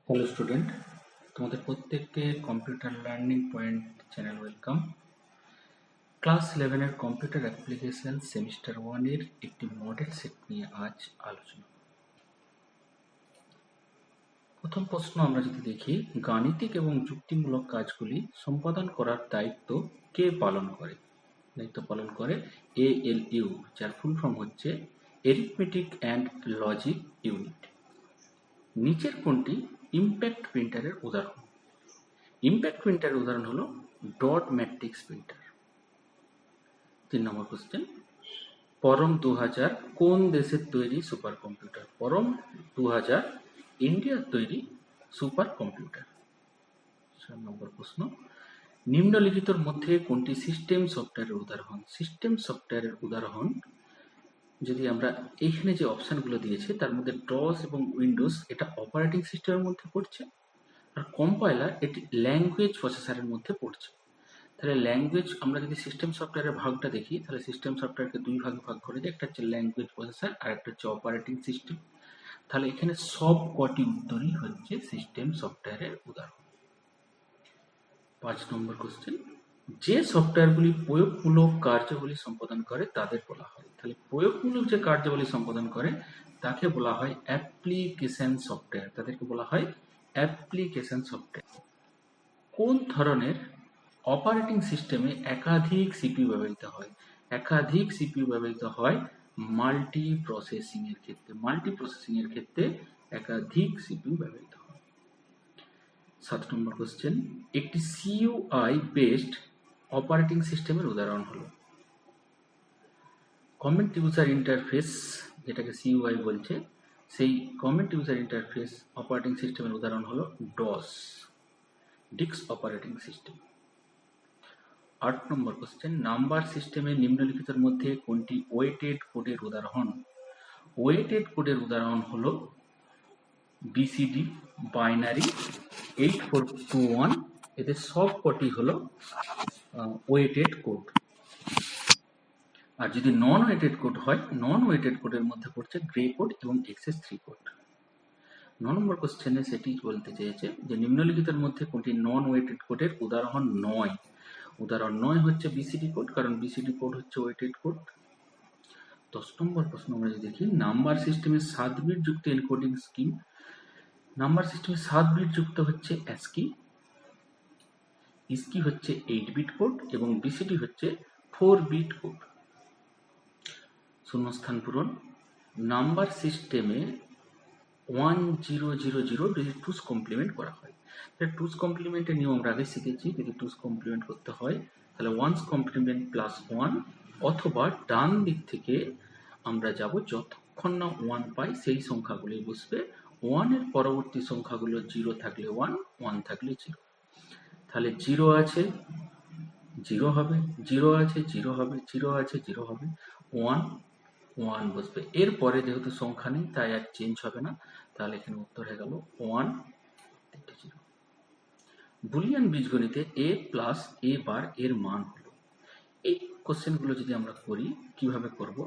Hello student, তোমাদের প্রত্যেককে computer learning point channel welcome. Class 11 এর কম্পিউটার অ্যাপ্লিকেশন সেমিস্টার 1 এর একটি মডেল সেট নিয়ে আজ আলোচনা। প্রথম প্রশ্ন আমরা যদি দেখি, গাণিতিক এবং যুক্তিমূলক কাজগুলি সম্পাদন করার দায়িত্ব কে পালন করে? দায়িত্ব পালন করে ALU, যার ফুল ফর্ম হচ্ছে অ্যারিথমেটিক অ্যান্ড লজিক ইউনিট। নিচের কোনটি ইম্প্যাক্ট প্রিন্টারের উদাহরণ? ইম্প্যাক্ট প্রিন্টারের উদাহরণ হলো ডট ম্যাট্রিক্স প্রিন্টার। 3 নম্বর কোশ্চেন, পরম 2000 কোন দেশের তৈরি সুপার কম্পিউটার? পরম 2000 ইন্ডিয়ার তৈরি সুপার কম্পিউটার। 4 নম্বর প্রশ্ন, নিম্নলিখিতর মধ্যে কোনটি সিস্টেম সফটওয়্যারের উদাহরণ? সিস্টেম সফটওয়্যারের উদাহরণ, যদি আমরা এইখানে যে অপশনগুলো দিয়েছে তার মধ্যে ডস এবং উইন্ডোজ এটা অপারেটিং সিস্টেমের মধ্যে পড়ছে, আর কম্পাইলার এটি ল্যাঙ্গুয়েজ প্রসেসরের মধ্যে পড়ছে। তাহলে ল্যাঙ্গুয়েজ, আমরা যদি সিস্টেম সফটওয়্যারের ভাগটা দেখি তাহলে সিস্টেম সফটওয়্যারকে দুই ভাগে ভাগ করে দিই, একটা হচ্ছে ল্যাঙ্গুয়েজ প্রসেসর আর একটা হচ্ছে অপারেটিং সিস্টেম। তাহলে এখানে সব কটি উত্তরই হচ্ছে সিস্টেম সফটওয়্যারের উদাহরণ। 5 নম্বর কোশ্চেন, যে সফটওয়্যারগুলি প্রয়োগমূলক কার্যাবলী সম্পাদন করে তাদের বলা হয়। তাহলে প্রয়োগমূলক যে কার্যাবলী সম্পাদন করে তাকে বলা হয় অ্যাপ্লিকেশন সফটওয়্যার, তাদেরকে বলা হয় অ্যাপ্লিকেশন সফটওয়্যার। কোন ধরনের অপারেটিং সিস্টেমে একাধিক সিপিইউ ব্যবহৃত হয়? একাধিক সিপিইউ ব্যবহৃত হয় মাল্টি প্রসেসিং এর ক্ষেত্রে। মাল্টি প্রসেসিং এর ক্ষেত্রে একাধিক সিপিইউ ব্যবহৃত হয়। 7 নম্বর কোশ্চেন, একটি সিইউআই বেসড অপারেটিং সিস্টেমের উদাহরণ হলো? কমেন্ট ইউজার ইন্টারফেস, যেটাকে সিইউআই বলছে, সেই কমেন্ট ইউজার ইন্টারফেস অপারেটিং সিস্টেমের উদাহরণ হলো ডস, ডিক্স অপারেটিং সিস্টেম। 8 নম্বর কোশ্চেন, নাম্বার সিস্টেমে নিম্নলিখিতের মধ্যে কোনটি ওয়েটেড কোডের উদাহরণ? ওয়েটেড কোডের উদাহরণ হলো বিসিডি, বাইনারি, 8421, এদের সব কটি হলো ওয়েটেড কোড। আর যদি নন ওয়েটেড কোড হয়, নন ওয়েটেড কোডের মধ্যে পড়ছে গ্রে কোড এবং XS3 কোড। 9 নম্বর কোশ্চেনে সেটি বলতে চেয়েছে যে নিম্নলিখিতের মধ্যে কোনটি নন ওয়েটেড কোডের উদাহরণ নয়? উদাহরণ নয় হচ্ছে বিসিডি কোড, কারণ বিসিডি কোড হচ্ছে ওয়েটেড কোড। 10 নম্বর প্রশ্ন আমরা যদি দেখি, নাম্বার সিস্টেমের 7 বিট যুক্ত এনকোডিং স্কিম। নাম্বার সিস্টেমে 7 বিট যুক্ত হচ্ছে অ্যাস্কি, ইস্কি হচ্ছে 8 বিট কোড এবং বিসিডি হচ্ছে 4 বিট কোড। শূন্যস্থান পূরণ। নাম্বার সিস্টেমে 1000 যদি টুস কমপ্লিমেন্ট করা হয়, তাহলে টুস কমপ্লিমেন্টের নিয়ম আমরা আগে শিখেছি। যদি টুস কমপ্লিমেন্ট করতে হয় তাহলে ওয়ান্স কমপ্লিমেন্ট প্লাস 1, অথবা ডান দিক থেকে আমরা যাব যতক্ষণ না 1 পাই সেই সংখ্যাগুলি বসবে। 1 এর পরবর্তী সংখ্যাগুলো 0 থাকলে 1, 1 থাকলে 0। তাহলে 0 আছে 0 হবে, 0 আছে 0 হবে, 0 আছে 0 হবে, 1 1 বসবে। এরপরে যেহেতু সংখ্যা নেই তাই আর চেঞ্জ হবে না, তাহলে এখানে উত্তর হয়ে গেল 1, 0। বুলিয়ান বীজগণিতে a প্লাস a বার এর মান হলো? এই কোশ্চেনগুলো যদি আমরা করি, কিভাবে করব?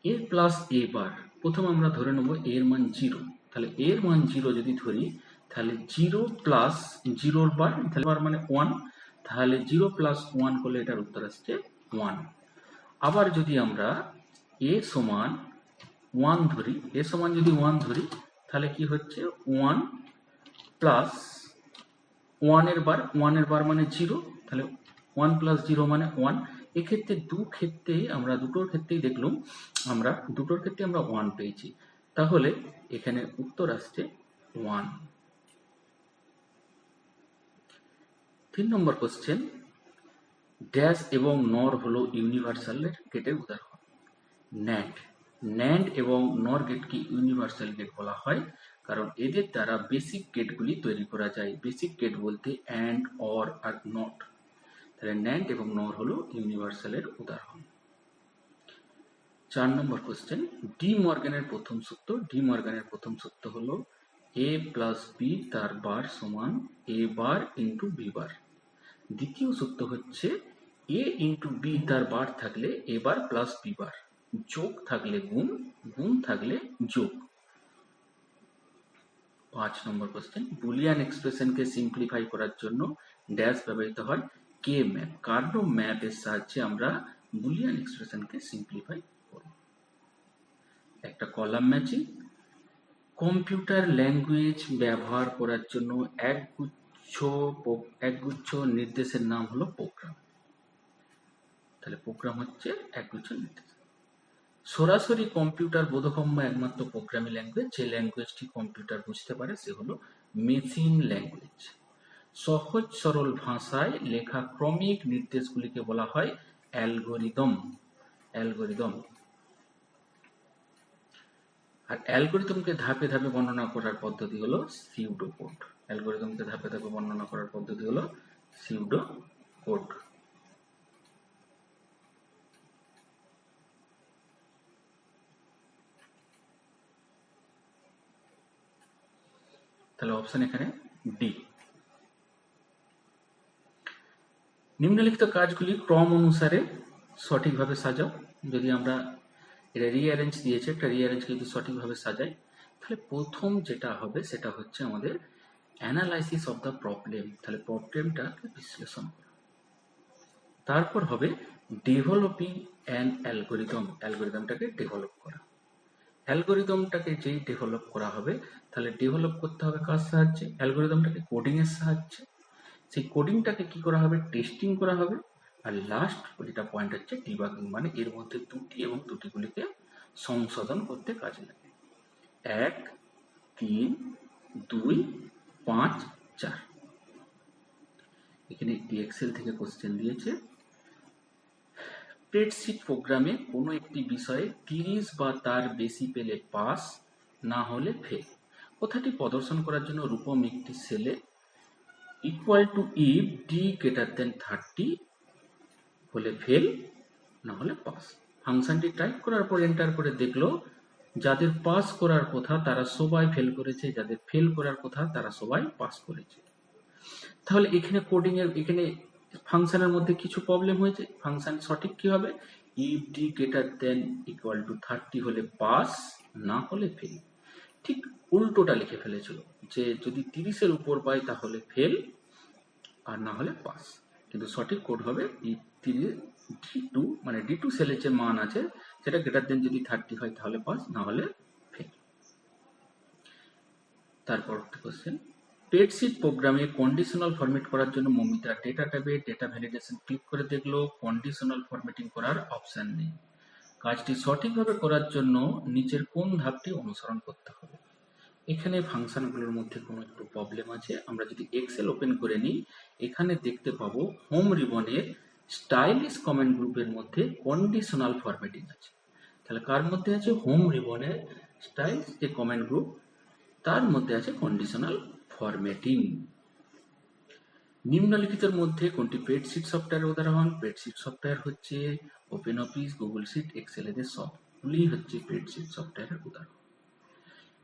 a প্লাস a বার, প্রথমে আমরা ধরে নেব এর মান 0। তাহলে এর মান 0 যদি ধরি, তাহলে 0 প্লাস 0 বার, তাহলে বার মানে 1, তাহলে 0 প্লাস 1 করলে এটার উত্তর আসছে 1। আবার যদি আমরা a সমান 1 ধরি, a সমান যদি 1 ধরি, তাহলে কি হচ্ছে 1 প্লাস 1 এর বার মানে 0, তাহলে 1 প্লাস 0 মানে 1। এক্ষেত্রে দুটোর ক্ষেত্রেই দেখলাম আমরা দুটোর ক্ষেত্রে আমরা 1 পেয়েছি, তাহলে এখানে উত্তর আসছে 1। 3 নম্বর কোশ্চেন, ড্যাশ এবং নর হলো ইউনিভার্সাল গেটের উদাহরণ। ন্যান্ড এবং নর গেটকে ইউনিভার্সাল গেট বলা হয় কারণ এদের দ্বারা বেসিক গেটগুলি তৈরি করা যায়। বেসিক গেট বলতে অ্যান্ড, অর আর নট। তাহলে ন্যান্ড এবং নর হলো ইউনিভার্সালের উদাহরণ। 4 নম্বর কোশ্চেন, ডি মর্গানের প্রথম সূত্র। ডি মর্গানের প্রথম সূত্র হলো a প্লাস বি তার বার সমান a bar into B bar. দ্বিতীয় সূত্র হচ্ছে a ইন্টু বি তার বার থাকলে a bar plus B bar, যোগ থাকলে গুণ, গুণ থাকলে যোগ। 5 নম্বর কোশ্চেন, বুলিয়ান এক্সপ্রেশনকে সিম্পলিফাই করার জন্য ড্যাশ ব্যবহৃত হয় কে ম্যাপ। কার্নো ম্যাপের সাহায্যে আমরা বুলিয়ান এক্সপ্রেশনকে সিম্পলিফাই করব। একটা কলাম ম্যাচিং, কম্পিউটার ল্যাঙ্গুয়েজ ব্যবহার করার জন্য একগুচ্ছ নির্দেশের নাম হলো প্রোগ্রাম। তাহলে প্রোগ্রাম হচ্ছে একগুচ্ছ নির্দেশ। সরাসরি কম্পিউটার বোধগম্য একমাত্র প্রোগ্রামিং ল্যাঙ্গুয়েজ, যে ল্যাঙ্গুয়েজটি কম্পিউটার বুঝতে পারে সে হলো মেশিন ল্যাঙ্গুয়েজ। সহজ সরল ভাষায় লেখা ক্রমিক নির্দেশগুলিকে বলা হয় অ্যালগরিদম। আর অ্যালগরিদমকে ধাপে ধাপে বর্ণনা করার পদ্ধতি হলো সিউডোকোড। তাহলে অপশন এখানে ডি। নিম্নলিখিত কাজগুলি ক্রম অনুসারে সঠিকভাবে সাজাও। যদি আমরা এটা রিঅ্যারেঞ্জ দিয়েছে, একটা রিঅ্যারেঞ্জকে যদি সঠিকভাবে সাজাই, তাহলে প্রথম যেটা হবে সেটা হচ্ছে আমাদের অ্যানালাইসিস অফ দ্য প্রবলেম। তাহলে প্রবলেমটাকে বিশ্লেষণ করা। তারপর হবে ডেভেলপিং অ্যান অ্যালগরিদম, অ্যালগরিদমটাকে ডেভেলপ করা। অ্যালগরিদমটাকে যেই ডেভেলপ করা হবে, তাহলে ডেভেলপ করতে হবে কার সাহায্যে? অ্যালগরিদমটাকে কোডিং এর সাহায্যে। সেই কোডিংটাকে কি করা হবে? টেস্টিং করা হবে। আর লাস্ট যেটা পয়েন্ট হচ্ছে ডিবাগিং, মানে এর মধ্যে ত্রুটি এবং ত্রুটিগুলিকে সংশোধন করতে কাজে লাগে। 1, 3, 2, 5, 4। এখানে একটি এক্সেল থেকে কোশ্চেন দিয়েছে, স্প্রেডশিট প্রোগ্রামে কোনো একটি বিষয়ে 30 বা তার বেশি পেলে পাস, না হলে ফেল। কথাটি প্রদর্শন করার জন্য রূপম একটি সেলে equal to if D greater than 30 হলে ফেল, না হলে পাস। ফাংশনটি টাইপ করার পর এন্টার করে দেখলো যাদের পাস করার কথা তারা সবাই ফেল করেছে, যাদের ফেল করার কথা তারা সবাই পাস করেছে। তাহলে এখানে কোডিং এর এখানে ফাংশনের মধ্যে কিছু প্রবলেম হয়েছে। ফাংশন সঠিক কি হবে? If D greater than equal to 30 হলে পাস, না হলে ফেল। ঠিক উল্টোটা লিখে ফেলেছিল, যে যদি 30-এর উপর পাই তাহলে ফেল, আর না হলে পাস। কিন্তু সঠিক কোড হবে ইফ D2 মানে D2 সেলের যে মান আছে সেটা গ্রেটার দেন যদি 30 হয় তাহলে পাস, না হলে ফেল। তারপর কোশ্চেন, স্প্রেডশিট প্রোগ্রামে কন্ডিশনাল ফরম্যাট করার জন্য মৌমিতা ডেটা ট্যাবে ডেটা ভ্যালিডেশন ক্লিক করে দেখলো কন্ডিশনাল ফরম্যাটিং করার অপশন নেই। কাজটি সঠিকভাবে করার জন্য নিচের কোন ধাপটি অনুসরণ করতে হবে? এখানে ফাংশনগুলোর মধ্যে কোনো একটু প্রবলেম আছে। আমরা যদি এক্সেল ওপেন করে নিই, এখানে দেখতে পাবো হোম রিবনের স্টাইলিশ কমেন্ট গ্রুপের মধ্যে কন্ডিশনাল ফরম্যাটিং আছে। তাহলে কার মধ্যে আছে? হোম রিবনের স্টাইলস যে কমেন্ট গ্রুপ, তার মধ্যে আছে কন্ডিশনাল ফরম্যাটিং। নিম্নলিখিতের মধ্যে কোনটি স্প্রেডশিট সফটওয়্যারের উদাহরণ? স্প্রেডশিট সফটওয়্যার হচ্ছে Open Office, Google sheet, Excel, এদের সবগুলি হচ্ছে স্প্রেডশিট সফটওয়্যারের উদাহরণ।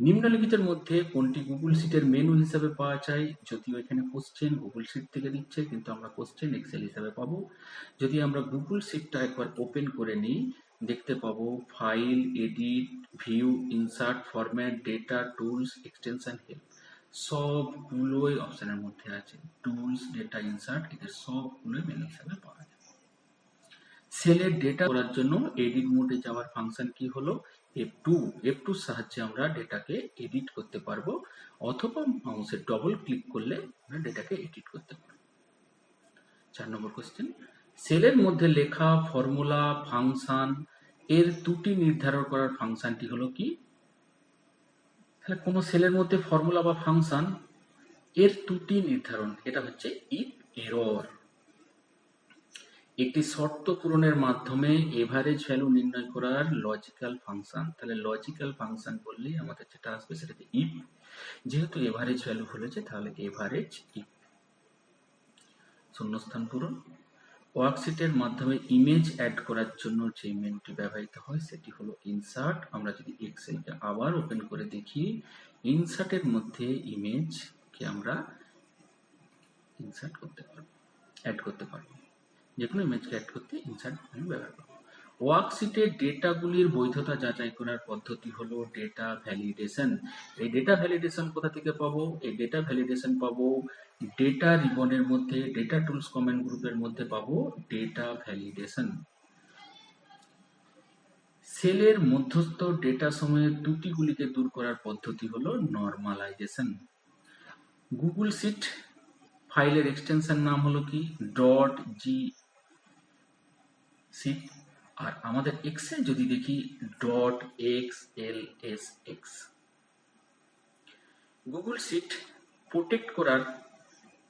নিম্নলিখিতের মধ্যে কোনটি গুগল শিটের মেনু হিসেবে পাওয়া যায়? যদিও এখানে কোশ্চেন গুগল শিট থেকে দিচ্ছে, কিন্তু আমরা কোশ্চেন এক্সেল হিসেবে পাবো। যদি আমরা গুগল শিটটা একবার ওপেন করে নিই, দেখতে পাবো file, edit, view, insert, format, data, tools, extension, help, সবগুলোই অপশনের মধ্যে আছে। টুলস, ডেটা, ইনসার্ট, এদের সবগুলোই মেনু হিসেবে পাওয়া যায়। সেলের ডেটা করার জন্য এডিট মোডে যাওয়ার ফাংশন কি হলো? F2 এর সাহায্যে আমরা ডেটাকে এডিট করতে পারবো, অথবা মাউসের ডবল ক্লিক করলে আমরা ডেটাকে এডিট করতে পারবো। 4 নম্বর কোশ্চেন, সেলের মধ্যে লেখা ফর্মুলা, ফাংশন এর ত্রুটি নির্ধারণ করার ফাংশনটি হলো কি? তাহলে কোনো সেলের মধ্যে ফর্মুলা বা ফাংশন এর ত্রুটি নির্ধারণ, এটা হচ্ছে ইফ এরর। একটি শর্ত পূরণের মাধ্যমে এভারেজ ভ্যালু নির্ণয় করার লজিক্যাল ফাংশন। তাহলে লজিক্যাল ফাংশন বললেই আমাদের যেটা আসবে সেটা হচ্ছে ইফ। যেহেতু এভারেজ ভ্যালু বলেছে তাহলে এভারেজ ইফ। শূন্যস্থান পূরণ। ওয়ার্কশিটের মাধ্যমে ইমেজ অ্যাড করার জন্য যে মেনুটি ব্যবহৃত হয় সেটি হলো ইনসার্ট। আমরা যদি এক্সেলকে আবার ওপেন করে দেখি, ইনসার্টের মধ্যে ইমেজকে আমরা ইনসার্ট করতে পারবো, অ্যাড করতে পারবো। যে কোনো ইমেজকে অ্যাড করতে ইনসার্ট মেনু ব্যবহার করব। ওয়ার্কশিটে ডেটাগুলির বৈধতা যাচাই করার পদ্ধতি হলো ডেটা ভ্যালিডেশন। এই ডেটা ভ্যালিডেশন কোথা থেকে পাবো? এই ডেটা ভ্যালিডেশন পাবো ডেটা রিবনের মধ্যে, ডেটা টুলস কমেন্ট গ্রুপের মধ্যে পাবো ডেটা ভ্যালিডেশন। সেলের মধ্যস্থ ডেটা সময়ের ত্রুটিগুলিকে দূর করার পদ্ধতি হলো নরমালাইজেশন। গুগল শিট ফাইলের এক্সটেনশন নাম হলো কি? .জি শিট। আর আমাদের এক্সেল যদি দেখি .xlsx। গুগল শিট প্রোটেক্ট করার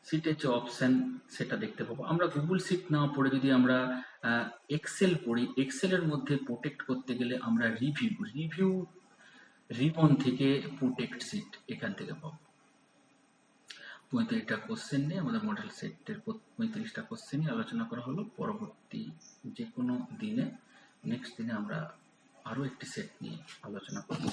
শিটের যে অপশন সেটা দেখতে পাবো। আমরা গুগল শিট না পড়ে যদি আমরা এক্সেল পড়ি, এক্সেলের মধ্যে প্রোটেক্ট করতে গেলে আমরা রিভিউ রিবন থেকে প্রোটেক্ট শিট এখান থেকে পাবো। 35টা কোশ্চেন নিয়ে আমাদের মডেল সেটের 35টা কোশ্চেন নিয়ে আলোচনা করা হলো। পরবর্তী যে কোনো দিনে নেক্সট দিনে আমরা আরো একটি সেট নিয়ে আলোচনা করব।